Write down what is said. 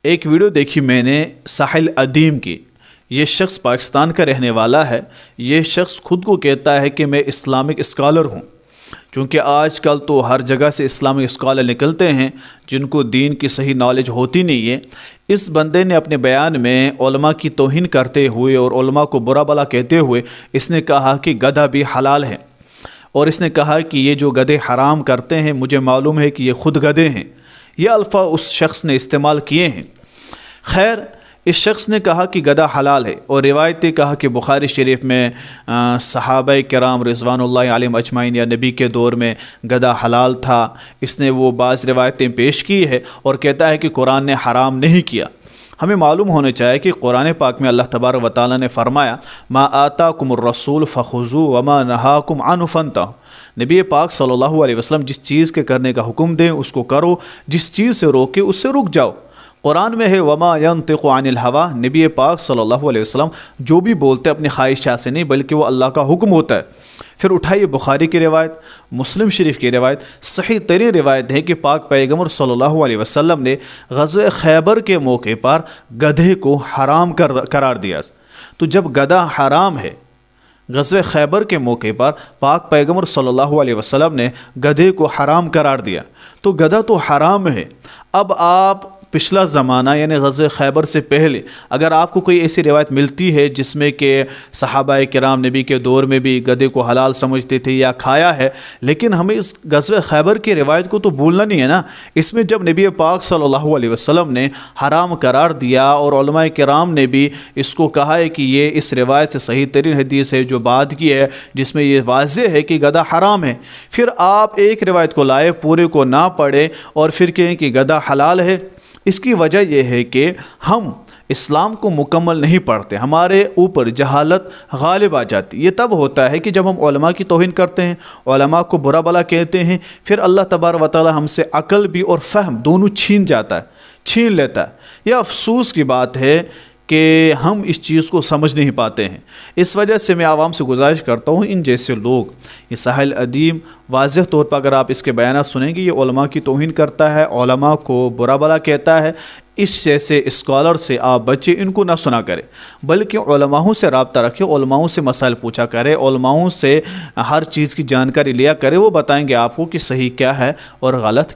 ایک ویڈیو دیکھی میں نے ساحل ادیم کی۔ یہ شخص پاکستان کا رہنے والا ہے۔ یہ شخص خود کو کہتا ہے کہ میں اسلامک اسکالر ہوں، چونکہ آج کل تو ہر جگہ سے اسلامک اسکالر نکلتے ہیں جن کو دین کی صحیح نالج ہوتی نہیں ہے۔ اس بندے نے اپنے بیان میں علماء کی توہین کرتے ہوئے اور علماء کو برا بھلا کہتے ہوئے اس نے کہا کہ گدھا بھی حلال ہے، اور اس نے کہا کہ یہ جو گدھے حرام کرتے ہیں مجھے معلوم ہے کہ یہ خود گدھے ہیں۔ یہ الفاظ اس شخص نے استعمال کیے ہیں۔ خیر، اس شخص نے کہا کہ گدھا حلال ہے، اور روایتیں کہا کہ بخاری شریف میں صحابہ کرام رضوان اللہ علیہم اجمعین یا نبی کے دور میں گدھا حلال تھا۔ اس نے وہ بعض روایتیں پیش کی ہے اور کہتا ہے کہ قرآن نے حرام نہیں کیا۔ ہمیں معلوم ہونا چاہیے کہ قرآن پاک میں اللہ تبارک و تعالیٰ نے فرمایا ما آتاکم الرسول فخذوہ وما نہاکم عنہ فانتہوا۔ نبی پاک صلی اللہ علیہ وسلم جس چیز کے کرنے کا حکم دیں اس کو کرو، جس چیز سے روکے اس سے رک جاؤ۔ قرآن میں ہے وما ینطق عن الہویٰ، نبی پاک صلی اللہ علیہ وسلم جو بھی بولتے اپنی خواہشات سے نہیں بلکہ وہ اللہ کا حکم ہوتا ہے۔ پھر اٹھائیے بخاری کی روایت، مسلم شریف کی روایت، صحیح ترین روایت ہے کہ پاک پیغمبر صلی اللہ علیہ وسلم نے غزوہ خیبر کے موقع پر گدھے کو حرام قرار دیا۔ تو جب گدھا حرام ہے، غزوہ خیبر کے موقع پر پاک پیغمبر صلی اللہ علیہ وسلم نے گدھے کو حرام قرار دیا، تو گدھا تو حرام ہے۔ اب آپ پچھلا زمانہ یعنی غزوہ خیبر سے پہلے اگر آپ کو کوئی ایسی روایت ملتی ہے جس میں کہ صحابہ کرام نبی کے دور میں بھی گدھے کو حلال سمجھتے تھے یا کھایا ہے، لیکن ہمیں اس غزوہ خیبر کی روایت کو تو بھولنا نہیں ہے نا۔ اس میں جب نبی پاک صلی اللہ علیہ وسلم نے حرام قرار دیا اور علماء کرام نے بھی اس کو کہا ہے کہ یہ اس روایت سے صحیح ترین حدیث ہے جو بات کی ہے جس میں یہ واضح ہے کہ گدھا حرام ہے، پھر آپ ایک روایت کو لائے پورے کو نہ پڑھیں اور پھر کہیں کہ گدھا حلال ہے۔ اس کی وجہ یہ ہے کہ ہم اسلام کو مکمل نہیں پڑھتے، ہمارے اوپر جہالت غالب آ جاتی۔ یہ تب ہوتا ہے کہ جب ہم علماء کی توہین کرتے ہیں، علماء کو برا بھلا کہتے ہیں، پھر اللہ تبارک و تعالی ہم سے عقل بھی اور فہم دونوں چھین لیتا ہے۔ یہ افسوس کی بات ہے کہ ہم اس چیز کو سمجھ نہیں پاتے ہیں۔ اس وجہ سے میں عوام سے گزارش کرتا ہوں، ان جیسے لوگ، یہ ساحل ادیم واضح طور پر اگر آپ اس کے بیانات سنیں گے یہ علماء کی توہین کرتا ہے، علماء کو برا بھلا کہتا ہے، اس جیسے اسکالر سے آپ بچے، ان کو نہ سنا کریں بلکہ علماءوں سے رابطہ رکھیں، علماءوں سے مسائل پوچھا کریں، علماءوں سے ہر چیز کی جانکاری لیا کریں، وہ بتائیں گے آپ کو کہ صحیح کیا ہے اور غلط۔